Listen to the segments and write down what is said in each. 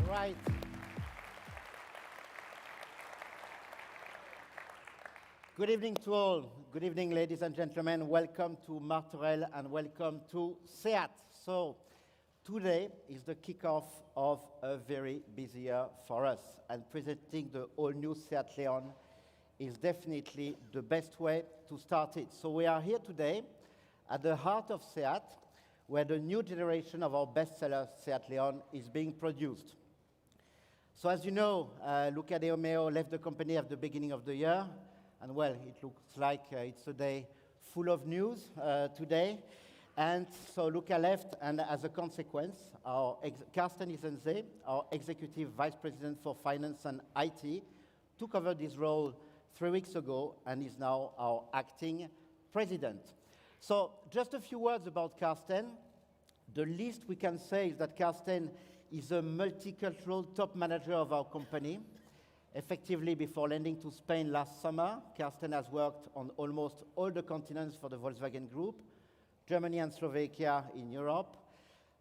Right. Good evening to all. Good evening, ladies and gentlemen. Welcome to Martorell and welcome to SEAT. So today is the kickoff of a very busy year for us, and presenting the all-new SEAT León is definitely the best way to start it. So we are here today at the heart of SEAT, where the new generation of our bestseller SEAT León is being produced. So as you know, Luca De Romeo left the company at the beginning of the year, and well, it looks like it's a day full of news today. And so Luca left, and as a consequence, Carsten Isenze, our Executive Vice President for Finance and IT, took over this role 3 weeks ago and is now our acting president. So just a few words about Carsten. The least we can say is that Carsten is a multicultural top manager of our company. Effectively, before landing to Spain last summer, Carsten has worked on almost all the continents for the Volkswagen Group, Germany and Slovakia in Europe,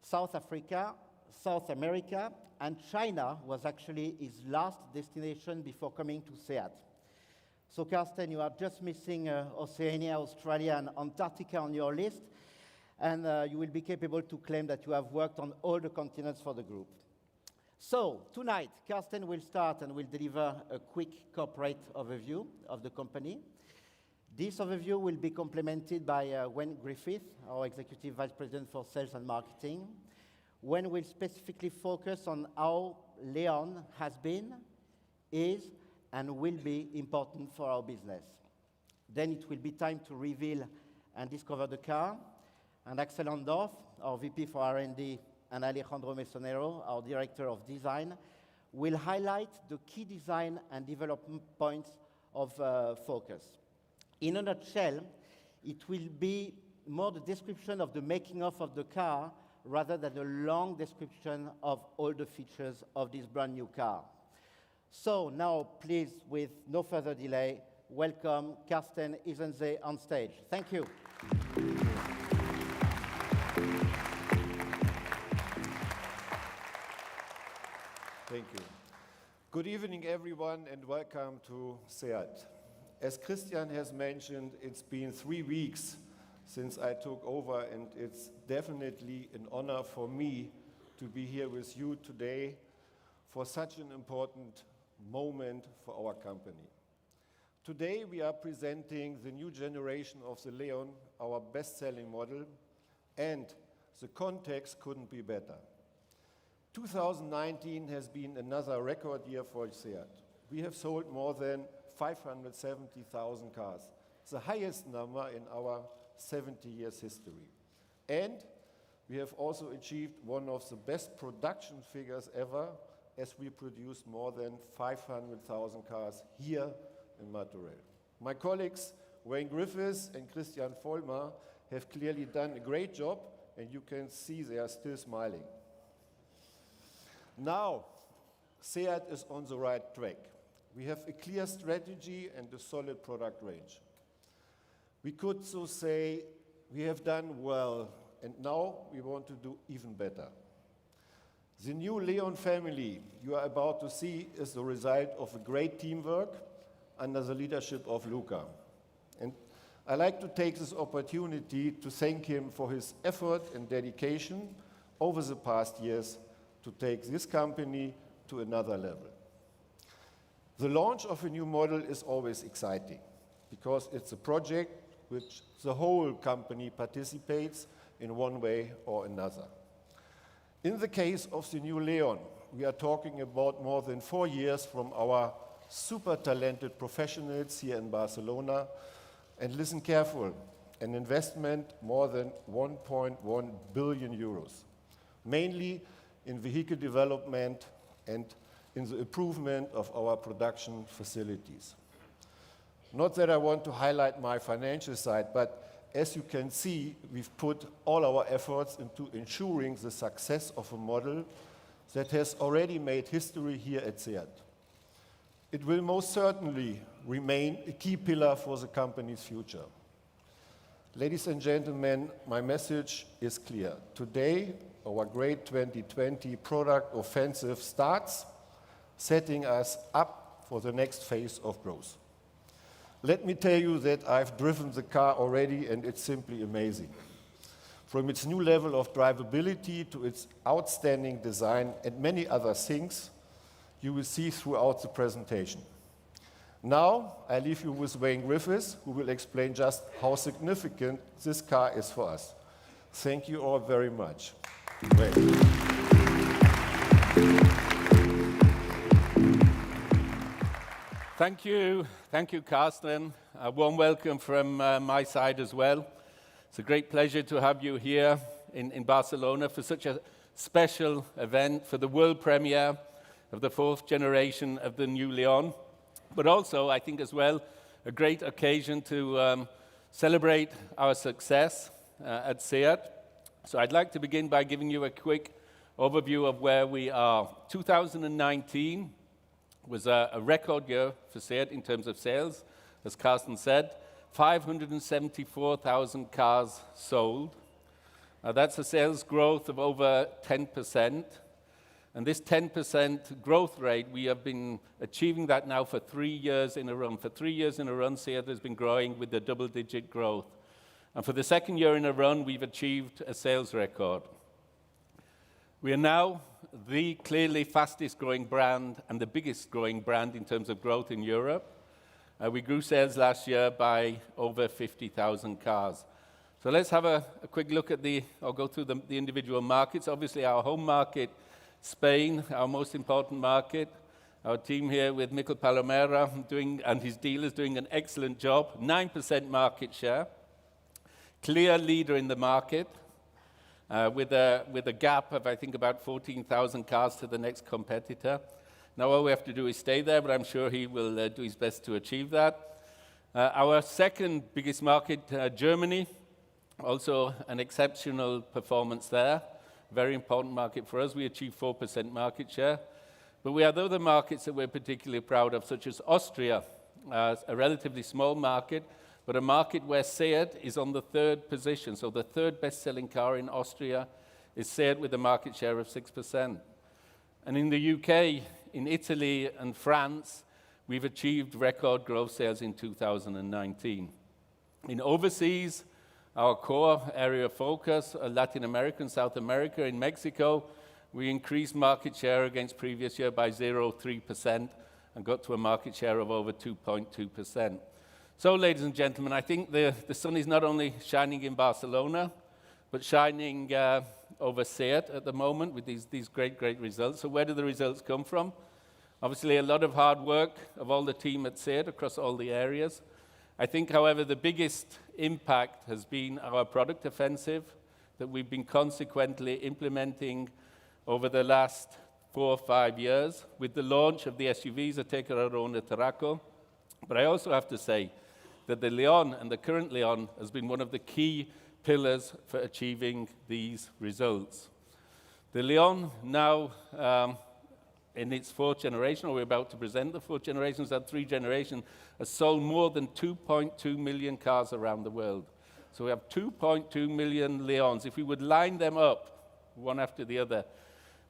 South Africa, South America, and China was actually his last destination before coming to SEAT. So Carsten, you are just missing Oceania, Australia, and Antarctica on your list, and you will be capable to claim that you have worked on all the continents for the group. So tonight, Carsten will start and will deliver a quick corporate overview of the company. This overview will be complemented by Wayne Griffith, our Executive Vice President for Sales and Marketing. Wayne will specifically focus on how León has been, is, and will be important for our business. Then it will be time to reveal and discover the car. And Axel Andorf, our VP for R&D, and Alejandro Mesonero, our Director of Design, will highlight the key design and development points of focus. In a nutshell, it will be more the description of the making of the car rather than a long description of all the features of this brand new car. So now, please, with no further delay, welcome Carsten Isenze on stage. Thank you. Thank you. Good evening, everyone, and welcome to SEAT. As Christian has mentioned, it's been 3 weeks since I took over, and it's definitely an honor for me to be here with you today for such an important moment for our company. Today we are presenting the new generation of the León, our best-selling model, and the context couldn't be better. 2019 has been another record year for SEAT. We have sold more than 570,000 cars, the highest number in our 70 years history. And we have also achieved one of the best production figures ever, as we produced more than 500,000 cars here in Martorell. My colleagues Wayne Griffiths and Christian Vollmer have clearly done a great job, and you can see they are still smiling. Now, SEAT is on the right track. We have a clear strategy and a solid product range. We could so say we have done well, and now we want to do even better. The new León family you are about to see is the result of a great teamwork under the leadership of Luca. And I like to take this opportunity to thank him for his effort and dedication over the past years to take this company to another level. The launch of a new model is always exciting because it's a project which the whole company participates in one way or another. In the case of the new León, we are talking about more than 4 years from our super talented professionals here in Barcelona. And listen careful, an investment more than 1.1 billion euros, mainly in vehicle development and in the improvement of our production facilities. Not that I want to highlight my financial side, but as you can see, we've put all our efforts into ensuring the success of a model that has already made history here at SEAT. It will most certainly remain a key pillar for the company's future. Ladies and gentlemen, my message is clear. Today, our great 2020 product offensive starts, setting us up for the next phase of growth. Let me tell you that I've driven the car already, and it's simply amazing. From its new level of drivability to its outstanding design and many other things you will see throughout the presentation. Now, I leave you with Wayne Griffiths, who will explain just how significant this car is for us. Thank you all very much. Wayne. Thank you, Carsten. A warm welcome from my side as well. It's a great pleasure to have you here in Barcelona for such a special event, for the world premiere of the 4th generation of the new León, but also, I think as well, a great occasion to celebrate our success at SEAT. So I'd like to begin by giving you a quick overview of where we are. 2019 was a record year for SEAT in terms of sales, as Carsten said, 574,000 cars sold. That's a sales growth of over 10%. And this 10% growth rate, we have been achieving that now for 3 years in a run. For 3 years in a run, SEAT has been growing with the double-digit growth. And for the second year in a run, we've achieved a sales record. We are now the clearly fastest growing brand and the biggest growing brand in terms of growth in Europe. We grew sales last year by over 50,000 cars. So let's have a quick look at I'll go through the individual markets. Obviously, our home market, Spain, our most important market. Our team here with Mikel Palomera and his dealers doing an excellent job. 9% market share. Clear leader in the market with a gap of, I think, about 14,000 cars to the next competitor. Now all we have to do is stay there, but I'm sure he will do his best to achieve that. Our second biggest market, Germany, also an exceptional performance there. Very important market for us. We achieved 4% market share. But we have other markets that we're particularly proud of, such as Austria, a relatively small market, but a market where SEAT is on the 3rd position. So the 3rd best-selling car in Austria is SEAT with a market share of 6%. And in the UK, in Italy and France, we've achieved record growth sales in 2019. In overseas, our core area of focus, Latin America and South America, in Mexico, we increased market share against previous year by 0.3%, and got to a market share of over 2.2%. So, ladies and gentlemen, I think the sun is not only shining in Barcelona, but shining over SEAT at the moment with these great results. So where do the results come from? Obviously, a lot of hard work of all the team at SEAT across all the areas. I think, however, the biggest impact has been our product offensive that we've been consequently implementing over the last 4 or 5 years with the launch of the SUVs, the Tekeraro and the Tarraco. But I also have to say that the León and the current León has been one of the key pillars for achieving these results. The León now, in its 4th generation, or we're about to present the 4th generation, so that 3 generations, has sold more than 2.2 million cars around the world. So we have 2.2 million Leóns. If we would line them up, one after the other,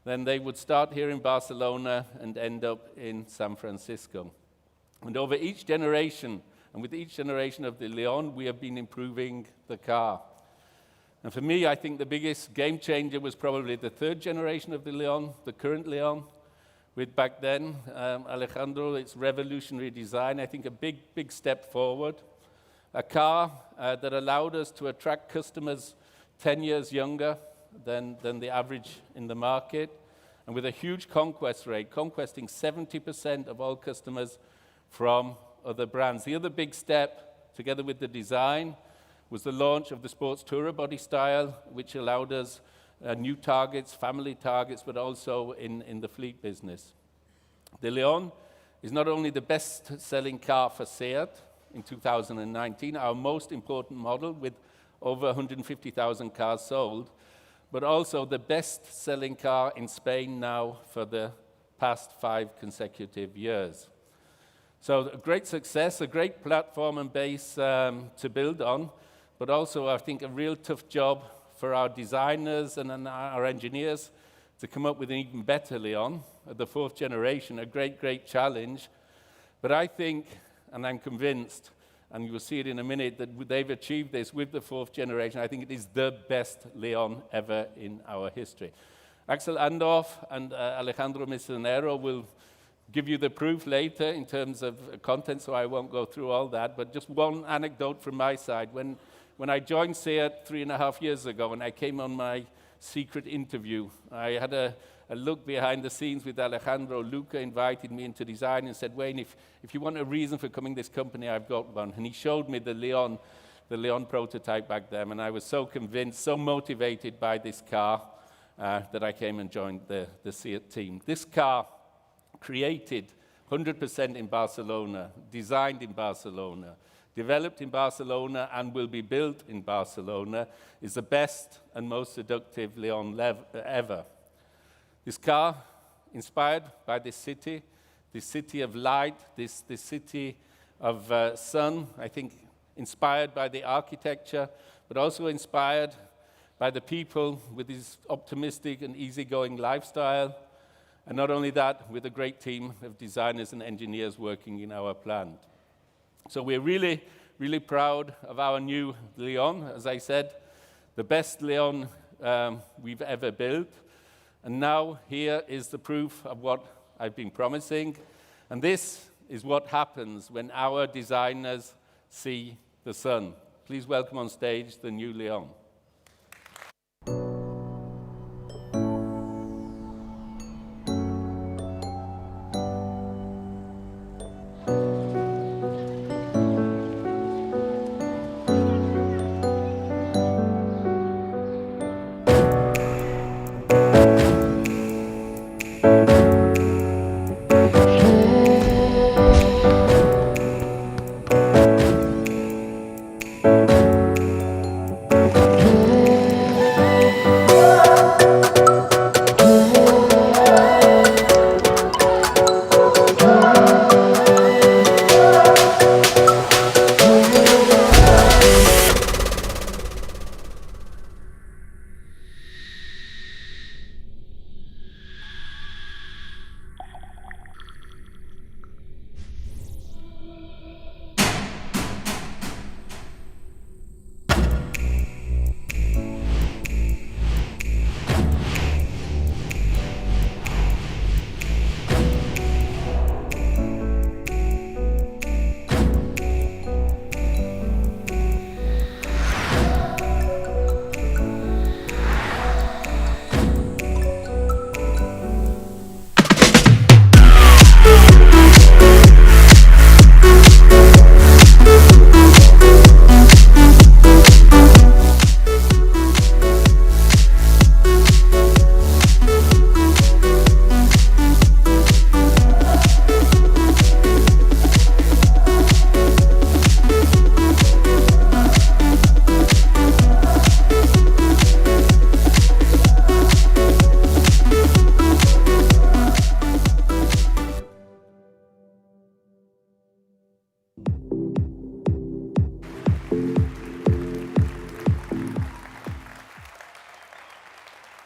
then they would start here in Barcelona and end up in San Francisco. And over each generation, and with each generation of the León, we have been improving the car. And for me, I think the biggest game changer was probably the 3rd generation of the León, the current León, with back then, Alejandro, its revolutionary design, I think a big step forward. A car that allowed us to attract customers 10 years younger than the average in the market, and with a huge conquest rate, conquesting 70% of all customers from other brands. The other big step, together with the design, was the launch of the sports tourer body style, which allowed us new targets, family targets, but also in the fleet business. The León is not only the best-selling car for SEAT in 2019, our most important model with over 150,000 cars sold, but also the best-selling car in Spain now for the past 5 consecutive years. So a great success, a great platform and base to build on, but also I think a real tough job for our designers and our engineers to come up with an even better León, the 4th generation, a great challenge. But I think, and I'm convinced, and you will see it in a minute, that they've achieved this with the 4th generation. I think it is the best León ever in our history. Axel Andorf and Alejandro Misionero will give you the proof later in terms of content, so I won't go through all that. But just one anecdote from my side. When I joined SEAT 3.5 years ago, and I came on my secret interview, I had a look behind the scenes with Alejandro. Luca invited me into design and said, Wayne, if you want a reason for coming to this company, I've got one. And he showed me the León prototype back then, and I was so convinced, so motivated by this car that I came and joined the SEAT team. This car, created 100% in Barcelona, designed in Barcelona, developed in Barcelona, and will be built in Barcelona, is the best and most seductive León ever. This car, inspired by this city of light, this city of sun, I think inspired by the architecture, but also inspired by the people with this optimistic and easygoing lifestyle. And not only that, with a great team of designers and engineers working in our plant. So we're really proud of our new León. As I said, the best León we've ever built. And now here is the proof of what I've been promising. And this is what happens when our designers see the sun. Please welcome on stage the new León.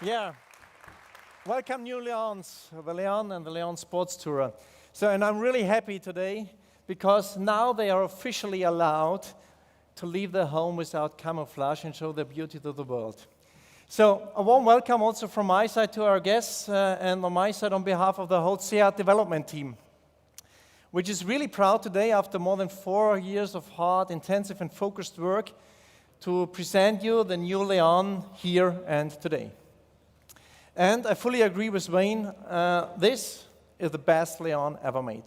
Yeah. Welcome, new Leons, the Leon and the Leon Sports Tourer. And I'm really happy today because now they are officially allowed to leave their home without camouflage and show their beauty to the world. So a warm welcome also from my side to our guests and on my side on behalf of the whole SEAT development team, which is really proud today after more than 4 years of hard, intensive and focused work to present you the new Leon here and today. And I fully agree with Wayne, this is the best Leon ever made.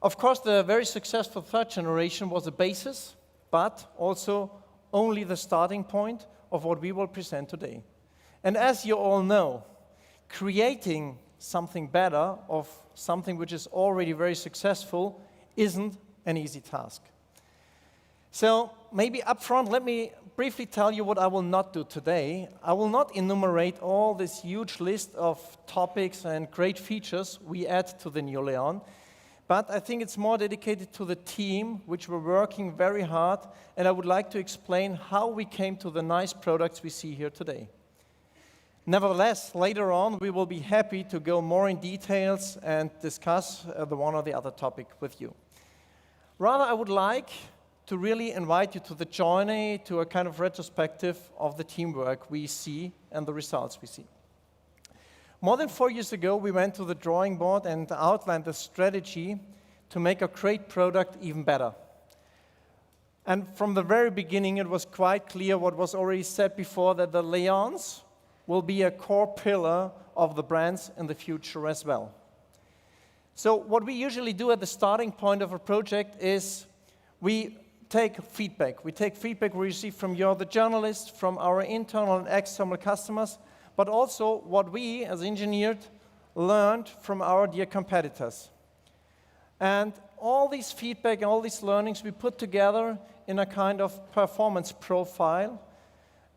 Of course, the very successful third generation was the basis, but also only the starting point of what we will present today. And as you all know, creating something better of something which is already very successful isn't an easy task. So maybe up front, let me briefly tell you what I will not do today. I will not enumerate all this huge list of topics and great features we add to the new Leon, but I think it's more dedicated to the team, which were working very hard, and I would like to explain how we came to the nice products we see here today. Nevertheless, later on, we will be happy to go more in details and discuss the one or the other topic with you. Rather, I would like to really invite you to the journey, to a kind of retrospective of the teamwork we see and the results we see. More than 4 years ago, we went to the drawing board and outlined a strategy to make a great product even better. And from the very beginning, it was quite clear what was already said before, that the Leons will be a core pillar of the brands in the future as well. So what we usually do at the starting point of a project is we take feedback. We take feedback we receive from you, the journalists, from our internal and external customers, but also what we, as engineers, learned from our dear competitors. And all these feedback and all these learnings we put together in a kind of performance profile,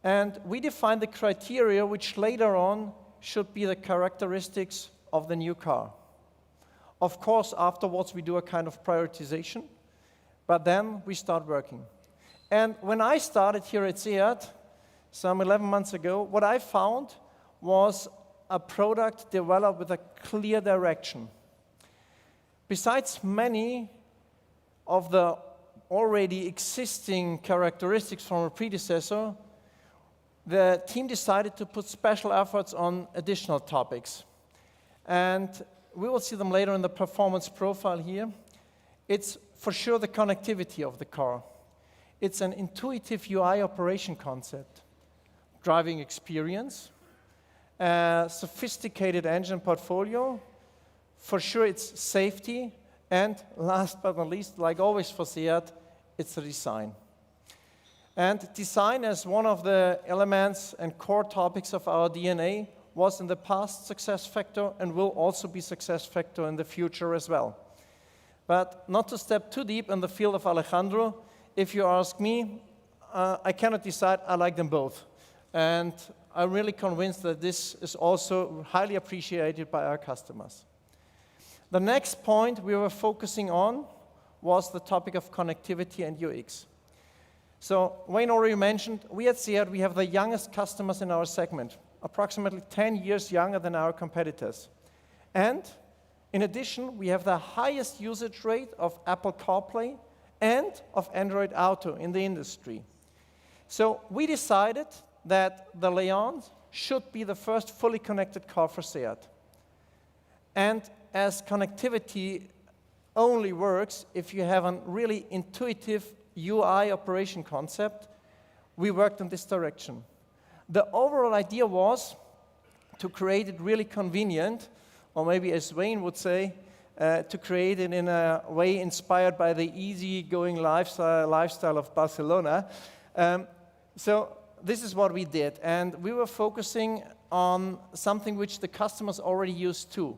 and we define the criteria which later on should be the characteristics of the new car. Of course, afterwards we do a kind of prioritization, but then we start working. And when I started here at SEAT, some 11 months ago, what I found was a product developed with a clear direction. Besides many of the already existing characteristics from a predecessor, the team decided to put special efforts on additional topics. And we will see them later in the performance profile here. It's for sure the connectivity of the car. It's an intuitive UI operation concept, driving experience, a sophisticated engine portfolio, for sure it's safety, and last but not least, like always for SEAT, it's the design. And design as one of the elements and core topics of our DNA was in the past success factor and will also be success factor in the future as well. But not to step too deep in the field of Alejandro, if you ask me, I cannot decide, I like them both. And I'm really convinced that this is also highly appreciated by our customers. The next point we were focusing on was the topic of connectivity and UX. So Wayne already mentioned, we at SEAT, we have the youngest customers in our segment, approximately 10 years younger than our competitors. And in addition, we have the highest usage rate of Apple CarPlay and of Android Auto in the industry. So we decided that the Leon should be the first fully connected car for SEAT. And as connectivity only works if you have a really intuitive UI operation concept, we worked in this direction. The overall idea was to create it really convenient, or maybe as Wayne would say, to create it in a way inspired by the easy-going lifestyle of Barcelona. So this is what we did, and we were focusing on something which the customers already used to.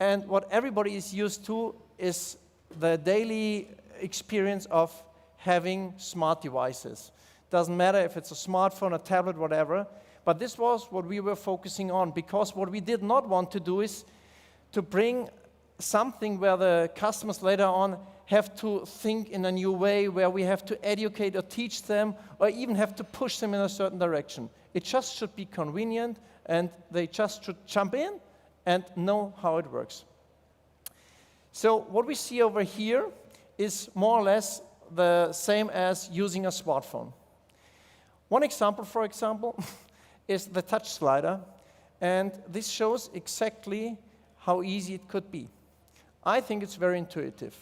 And what everybody is used to is the daily experience of having smart devices. Doesn't matter if it's a smartphone, a tablet, whatever, but this was what we were focusing on, because what we did not want to do is to bring something where the customers later on have to think in a new way, where we have to educate or teach them, or even have to push them in a certain direction. It just should be convenient, and they just should jump in and know how it works. So what we see over here is more or less the same as using a smartphone. One example, for example, is the touch slider, and this shows exactly how easy it could be. I think it's very intuitive.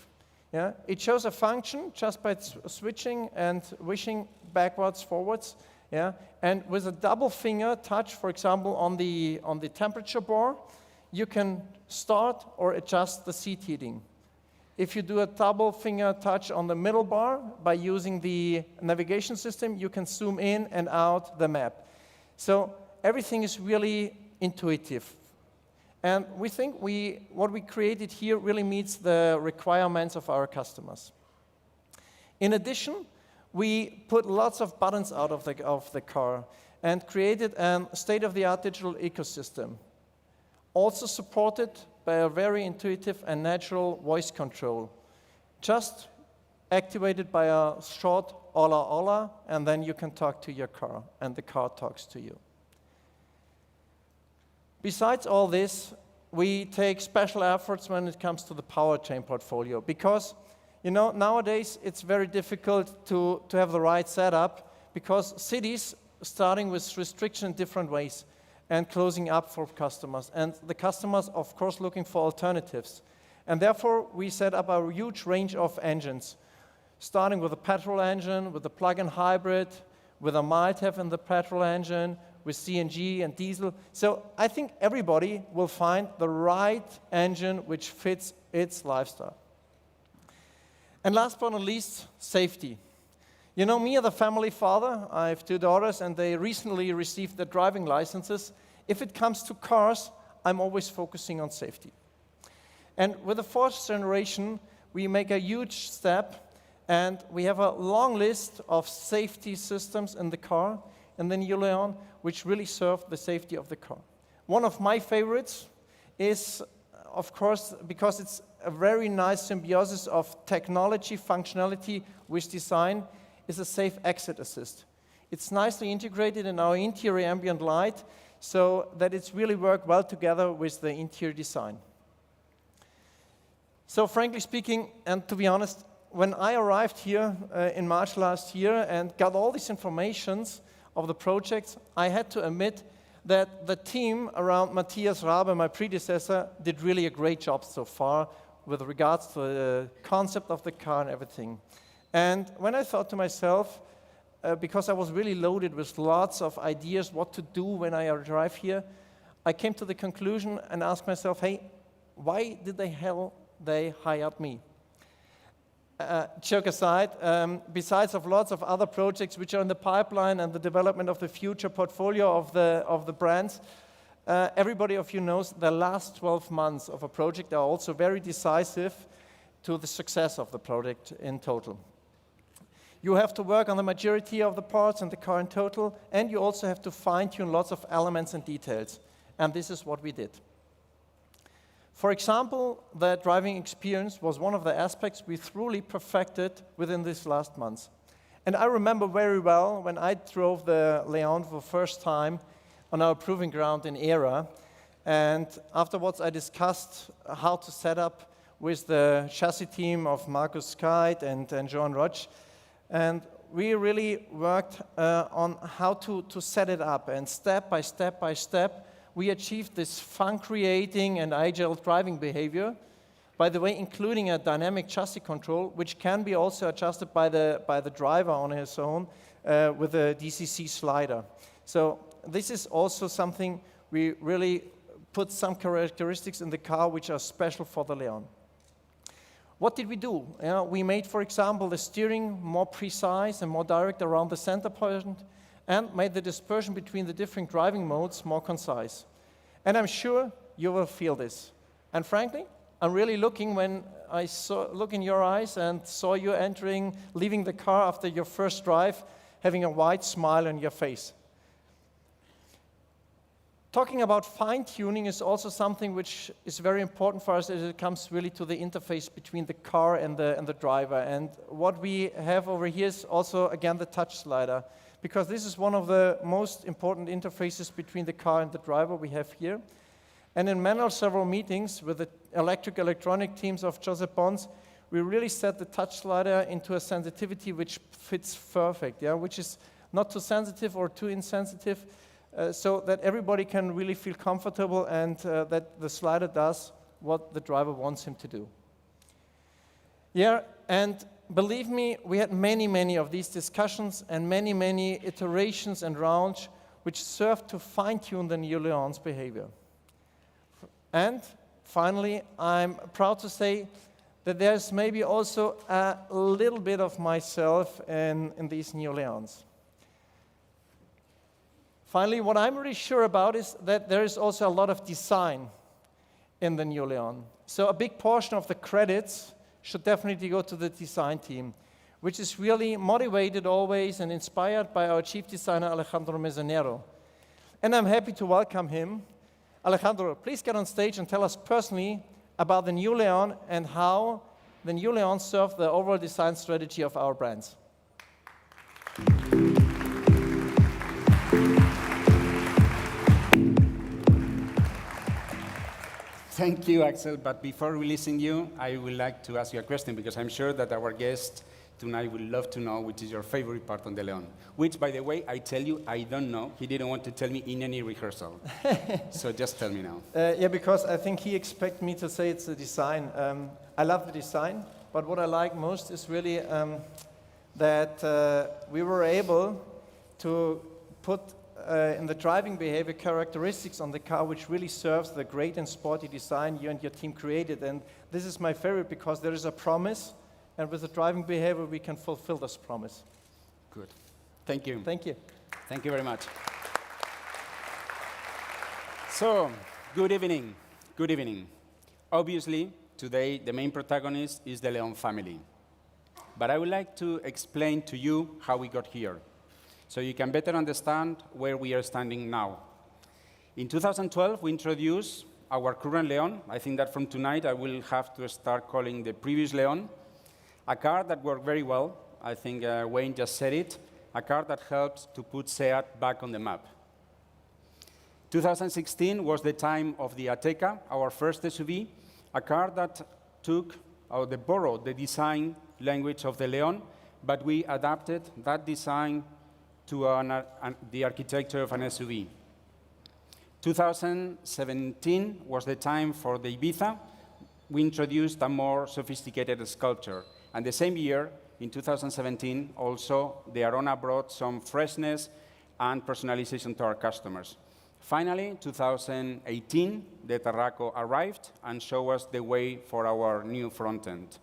Yeah? It shows a function just by switching and wishing backwards, forwards. Yeah? And with a double finger touch, for example, on the temperature bar, you can start or adjust the seat heating. If you do a double finger touch on the middle bar by using the navigation system, you can zoom in and out the map. So everything is really intuitive. And we think what we created here really meets the requirements of our customers. In addition, we put lots of buttons out of the car and created a state-of-the-art digital ecosystem, also supported by a very intuitive and natural voice control, just activated by a short "hola, hola," and then you can talk to your car, and the car talks to you. Besides all this, we take special efforts when it comes to the powertrain portfolio, because nowadays it's very difficult to have the right setup, because cities starting with restriction in different ways and closing up for customers. And the customers, of course, looking for alternatives. And therefore, we set up a huge range of engines, starting with a petrol engine, with a plug-in hybrid, with a mild HEV in the petrol engine, with CNG and diesel. So I think everybody will find the right engine which fits its lifestyle. And last but not least, safety. You know me as a family father, I have 2 daughters, and they recently received their driving licenses. If it comes to cars, I'm always focusing on safety. And with the 4th generation, we make a huge step, and we have a long list of safety systems in the car, and then León, which really serve the safety of the car. One of my favorites is, of course, because it's a very nice symbiosis of technology, functionality with design, is a safe exit assist. It's nicely integrated in our interior ambient light, so that it's really worked well together with the interior design. So frankly speaking, and to be honest, when I arrived here in March last year and got all these informations of the projects, I had to admit that the team around Matthias Rabe, my predecessor, did really a great job so far with regards to the concept of the car and everything. And when I thought to myself, because I was really loaded with lots of ideas what to do when I arrive here, I came to the conclusion and asked myself, hey, why did they hired me? Joke aside, besides of lots of other projects which are in the pipeline and the development of the future portfolio of the brands, everybody of you knows the last 12 months of a project are also very decisive to the success of the project in total. You have to work on the majority of the parts in the car in total, and you also have to fine-tune lots of elements and details. And this is what we did. For example, the driving experience was one of the aspects we truly perfected within these last months. And I remember very well when I drove the León for the first time on our proving ground in Era, and afterwards I discussed how to set up with the chassis team of Markus Skite and Joan Roch, and we really worked on how to set it up, and step by step, we achieved this fun-creating and agile driving behavior, by the way, including a dynamic chassis control, which can be also adjusted by the driver on his own with a DCC slider. So this is also something we really put some characteristics in the car which are special for the León. What did we do? We made, for example, the steering more precise and more direct around the center point, and made the dispersion between the different driving modes more concise. And I'm sure you will feel this. And frankly, I'm really looking when I look in your eyes and saw you leaving the car after your first drive, having a wide smile on your face. talking about fine-tuning is also something which is very important for us as it comes really to the interface between the car and the driver. And what we have over here is also, again, the touch slider, because this is one of the most important interfaces between the car and the driver we have here. And in several meetings with the electronic teams of Joseph Bonds, we really set the touch slider into a sensitivity which fits perfect, which is not too sensitive or too insensitive, so that everybody can really feel comfortable and that the slider does what the driver wants him to do. And believe me, we had many of these discussions and many iterations and rounds which served to fine-tune the new Leon's behavior. And finally, I'm proud to say that there's maybe also a little bit of myself in these new Leons. Finally, what I'm really sure about is that there is also a lot of design in the new Leon. So a big portion of the credits should definitely go to the design team, which is really motivated always and inspired by our chief designer, Alejandro Mesonero. And I'm happy to welcome him. Alejandro, please get on stage and tell us personally about the new Leon and how the new Leon served the overall design strategy of our brands. Thank you, Axel. But before releasing you, I would like to ask you a question, because I'm sure that our guest tonight would love to know which is your favorite part on the Leon. Which, by the way, I tell you, I don't know. He didn't want to tell me in any rehearsal. So just tell me now. Because I think he expects me to say it's the design. I love the design, but what I like most is really that we were able to put in the driving behavior characteristics on the car which really serves the great and sporty design you and your team created. And this is my favorite because there is a promise, and with the driving behavior we can fulfill this promise. Good. Thank you. Thank you. Thank you very much. So, good evening. Good evening. Obviously, today the main protagonist is the León family. But I would like to explain to you how we got here, so you can better understand where we are standing now. In 2012, we introduced our current León. I think that from tonight I will have to start calling the previous León, a car that worked very well. I think Wayne just said it, a car that helps to put SEAT back on the map. 2016 was the time of the Ateca, our first SUV, a car that borrowed the design language of the León, but we adapted that design to the architecture of an SUV. 2017 was the time for the Ibiza. We introduced a more sophisticated sculpture. And the same year, in 2017, also, the Arona brought some freshness and personalization to our customers. Finally, 2018, the Tarraco arrived and showed us the way for our new front end.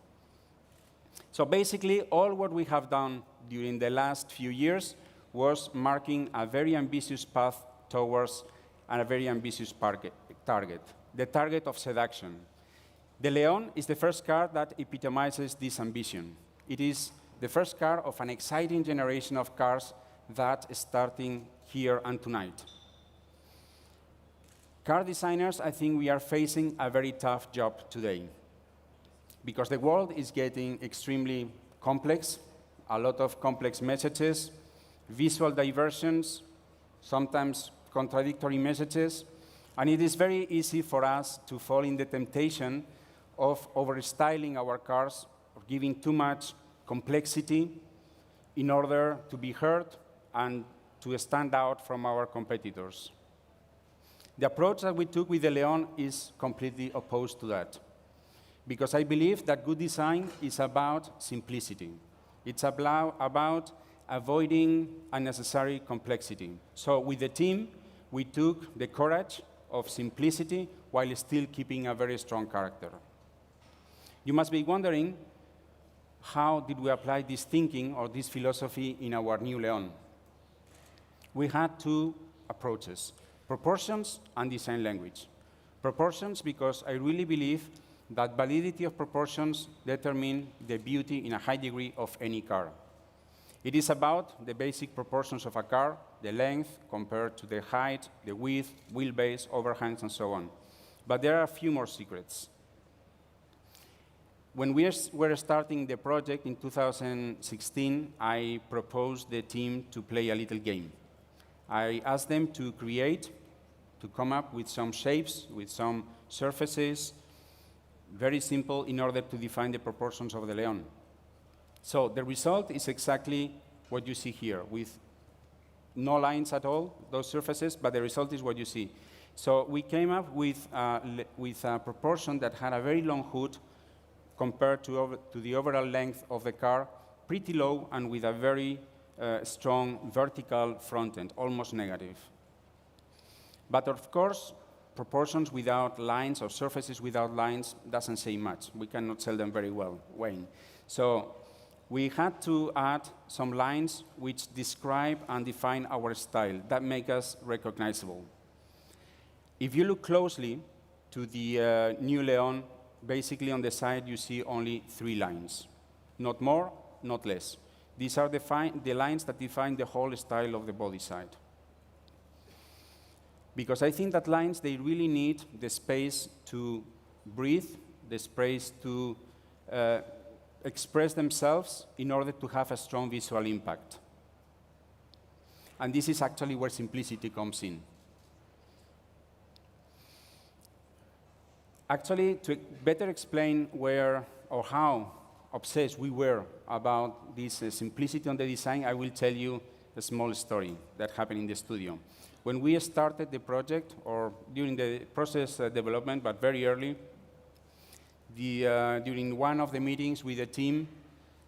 So basically, all what we have done during the last few years was marking a very ambitious path towards a very ambitious target, the target of seduction. The León is the first car that epitomizes this ambition. It is the first car of an exciting generation of cars that is starting here and tonight. Car designers, I think we are facing a very tough job today, because the world is getting extremely complex, a lot of complex messages, visual diversions, sometimes contradictory messages, and it is very easy for us to fall in the temptation of overstyling our cars, or giving too much complexity in order to be heard and to stand out from our competitors. The approach that we took with the León is completely opposed to that, because I believe that good design is about simplicity. It's about avoiding unnecessary complexity. So with the team, we took the courage of simplicity while still keeping a very strong character. You must be wondering, how did we apply this thinking or this philosophy in our new León? We had two approaches: proportions and design language. Proportions, because I really believe that validity of proportions determine the beauty in a high degree of any car. It is about the basic proportions of a car, the length compared to the height, the width, wheelbase, overhangs, and so on. But there are a few more secrets. When we were starting the project in 2016, I proposed the team to play a little game. I asked them to come up with some shapes, with some surfaces, very simple, in order to define the proportions of the León. So the result is exactly what you see here, with no lines at all, those surfaces, but the result is what you see. So we came up with a proportion that had a very long hood compared to the overall length of the car, pretty low and with a very strong vertical front end, almost negative. But of course, proportions without lines or surfaces without lines doesn't say much. We cannot sell them very well, Wayne. So we had to add some lines which describe and define our style, that make us recognizable. If you look closely to the new León, basically on the side you see only 3 lines. Not more, not less. These are the lines that define the whole style of the body side. Because I think that lines, they really need the space to breathe, the space to express themselves in order to have a strong visual impact. And this is actually where simplicity comes in. Actually, to better explain where or how obsessed we were about this simplicity on the design, I will tell you a small story that happened in the studio. When we started the project, or during the process development, but very early, during one of the meetings with the team,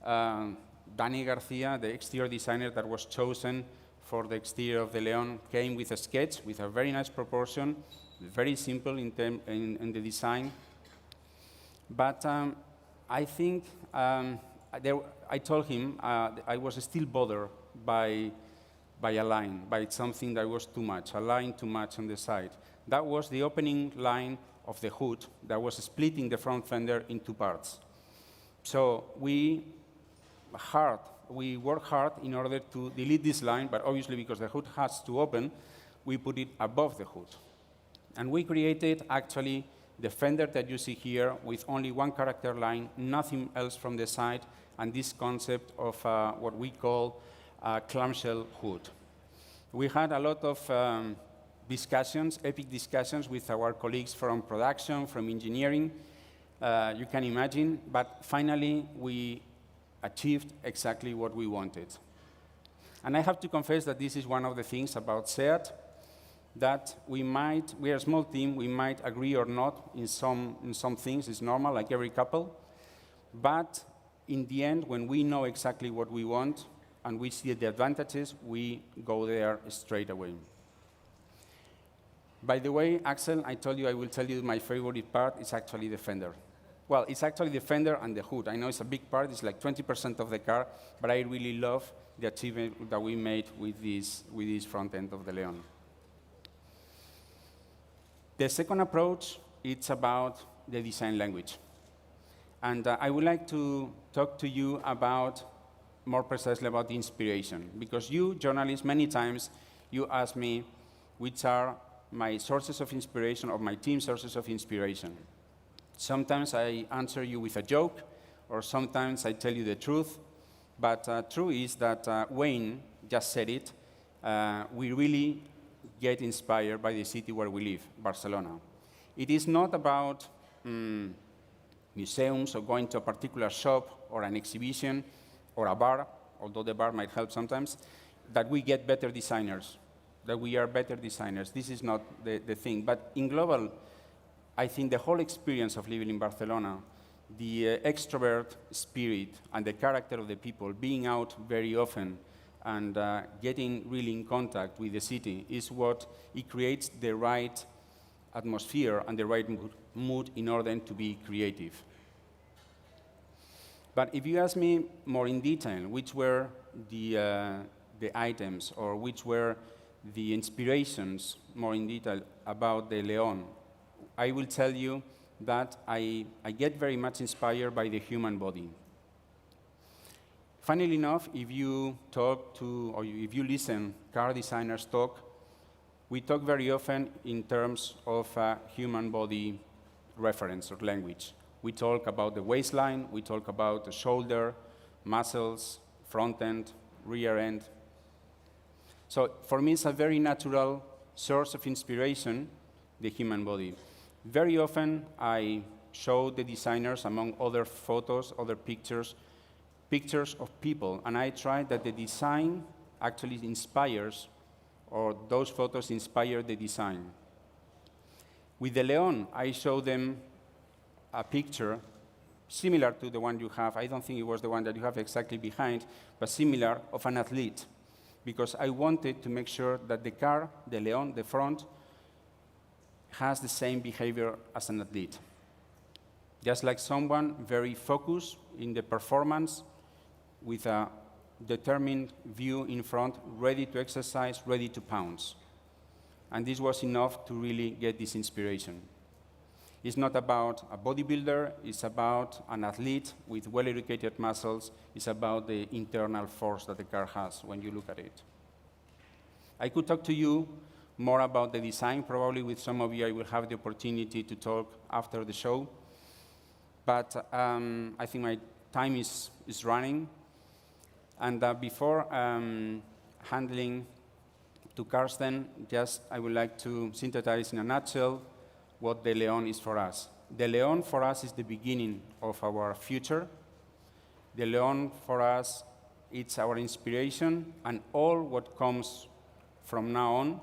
Dani Garcia, the exterior designer that was chosen for the exterior of the León, came with a sketch with a very nice proportion, very simple in the design. But I think I told him I was still bothered by a line, by something that was too much, a line too much on the side. That was the opening line of the hood that was splitting the front fender in 2 parts. So we worked hard in order to delete this line, but obviously because the hood has to open, we put it above the hood. And we created actually the fender that you see here with only 1 character line, nothing else from the side, and this concept of what we call a clamshell hood. We had a lot of discussions, epic discussions with our colleagues from production, from engineering, you can imagine, but finally we achieved exactly what we wanted. And I have to confess that this is one of the things about SEAT, that we are a small team, we might agree or not in some things, it's normal, like every couple, but in the end, when we know exactly what we want and we see the advantages, we go there straight away. By the way, Axel, I told you I will tell you my favorite part is actually the fender. Well, it's actually the fender and the hood. I know it's a big part, it's like 20% of the car, but I really love the achievement that we made with this front end of the León. The second approach, it's about the design language. And I would like to talk to you more precisely about the inspiration, because you, journalists, many times, you ask me which are my sources of inspiration or my team's sources of inspiration. Sometimes I answer you with a joke, or sometimes I tell you the truth, but true is that Wayne just said it, we really get inspired by the city where we live, Barcelona. It is not about museums or going to a particular shop or an exhibition or a bar, although the bar might help sometimes, that we get better designers, that we are better designers. This is not the thing. But in global, I think the whole experience of living in Barcelona, the extrovert spirit and the character of the people, being out very often and getting really in contact with the city is what it creates the right atmosphere and the right mood in order to be creative. But if you ask me more in detail, which were the items or which were the inspirations more in detail about the León, I will tell you that I get very much inspired by the human body. Funnily enough, if you talk to, or if you listen, car designers talk, we talk very often in terms of human body reference or language. We talk about the waistline, we talk about the shoulder, muscles, front end, rear end. So for me, it's a very natural source of inspiration, the human body. Very often, I show the designers, among other photos, other pictures of people, and I try that the design actually inspires, or those photos inspire the design. With the León, I show them a picture similar to the one you have. I don't think it was the one that you have exactly behind, but similar, of an athlete, because I wanted to make sure that the car, the León, the front, has the same behavior as an athlete. Just like someone very focused in the performance, with a determined view in front, ready to exercise, ready to pounce. And this was enough to really get this inspiration. It's not about a bodybuilder, it's about an athlete with well-educated muscles, it's about the internal force that the car has when you look at it. I could talk to you more about the design. Probably with some of you I will have the opportunity to talk after the show. But I think my time is running. And before handling to Karsten, I would like to synthesize in a nutshell what the León is for us. The León for us is the beginning of our future. The León for us, it's our inspiration, and all what comes from now on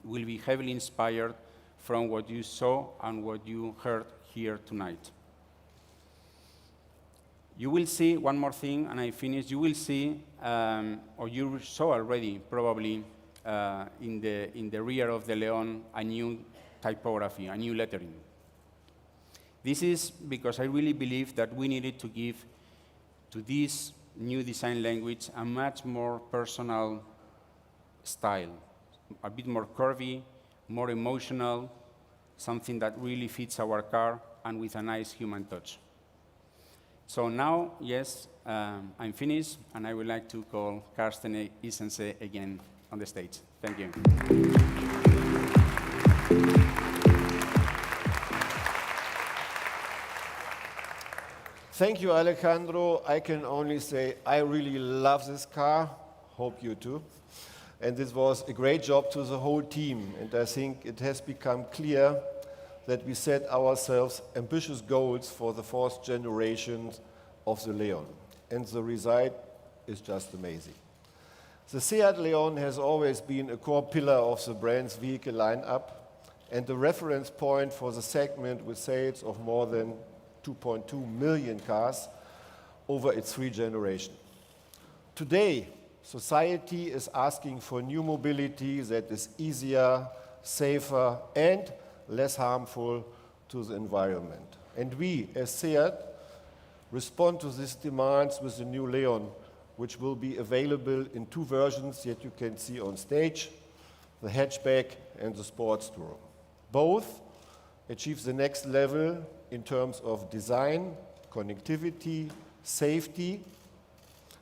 will be heavily inspired from what you saw and what you heard here tonight. You will see one more thing, and I finish. You will see, or you saw already, probably, in the rear of the León, a new typography, a new lettering. This is because I really believe that we needed to give to this new design language a much more personal style, a bit more curvy, more emotional, something that really fits our car and with a nice human touch. So now, yes, I'm finished, and I would like to call Karsten Isense again on the stage. Thank you. Thank you, Alejandro. I can only say I really love this car. Hope you too. And this was a great job to the whole team. And I think it has become clear that we set ourselves ambitious goals for the fourth generation of the León. And the result is just amazing. The Seat León has always been a core pillar of the brand's vehicle lineup and the reference point for the segment with sales of more than 2.2 million cars over its 3 generations. Today, society is asking for new mobility that is easier, safer, and less harmful to the environment. And we, as Seat, respond to these demands with the new León, which will be available in 2 versions that you can see on stage, the hatchback and the sports tourer. Both achieve the next level in terms of design, connectivity, safety,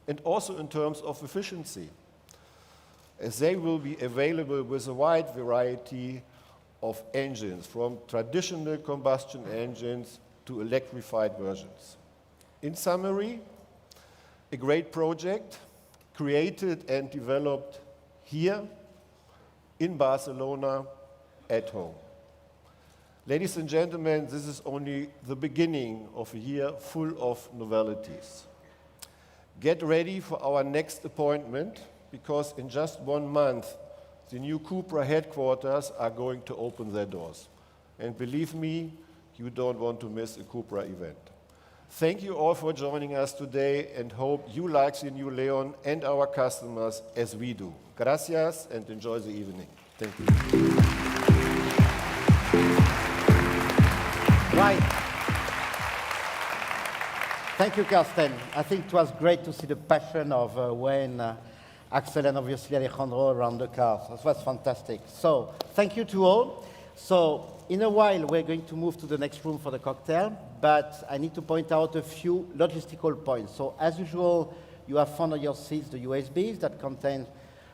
and also in terms of efficiency, as they will be available with a wide variety of engines, from traditional combustion engines to electrified versions. In summary, a great project created and developed here in Barcelona at home. Ladies and gentlemen, this is only the beginning of a year full of novelties. Get ready for our next appointment, because in just 1 month, the new Cupra headquarters are going to open their doors. And believe me, you don't want to miss a Cupra event. Thank you all for joining us today, and hope you like the new León and our customers as we do. Gracias, and enjoy the evening. Thank you. Right. Thank you, Karsten. I think it was great to see the passion of Wayne, Axel, and obviously Alejandro around the car. That was fantastic. So thank you to all. So in a while, we're going to move to the next room for the cocktail, but I need to point out a few logistical points. So as usual, you have found on your seats the USBs that contain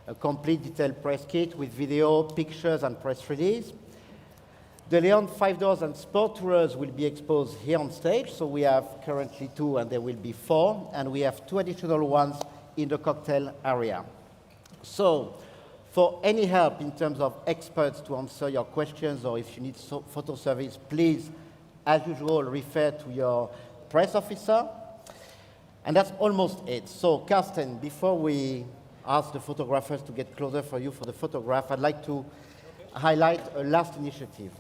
a complete detailed press kit with video, pictures, and press release. The León 5 doors and sport tourers will be exposed here on stage. So we have currently 2, and there will be 4. And we have 2 additional ones in the cocktail area. So for any help in terms of experts to answer your questions, or if you need photo service, please, as usual, refer to your press officer. And that's almost it. So Karsten, before we ask the photographers to get closer for you for the photograph, I'd like to highlight a last initiative.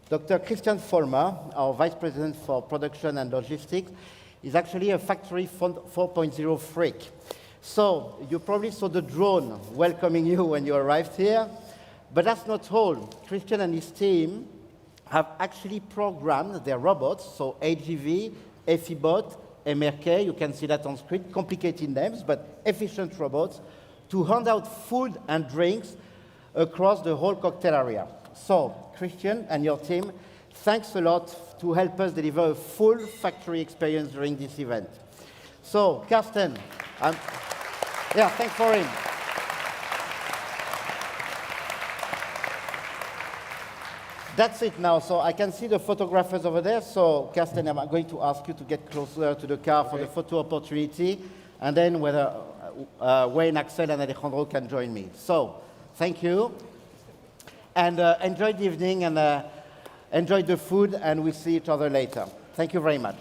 Dr. Christian Vollmer, our Vice President for Production and Logistics, is actually a Factory 4.0 freak. So you probably saw the drone welcoming you when you arrived here, but that's not all. Christian and his team have actually programmed their robots, so AGV, EFIBot, MRK, you can see that on screen, complicated names, but efficient robots, to hand out food and drinks across the whole cocktail area. So, Christian and your team, thanks a lot to help us deliver a full factory experience during this event. So, Karsten, yeah, thanks for him. That's it now. So I can see the photographers over there. So, Karsten, I'm going to ask you to get closer to the car for the photo opportunity, and then whether Wayne, Axel, and Alejandro can join me. So, thank you. And enjoy the evening, and enjoy the food, and we'll see each other later. Thank you very much.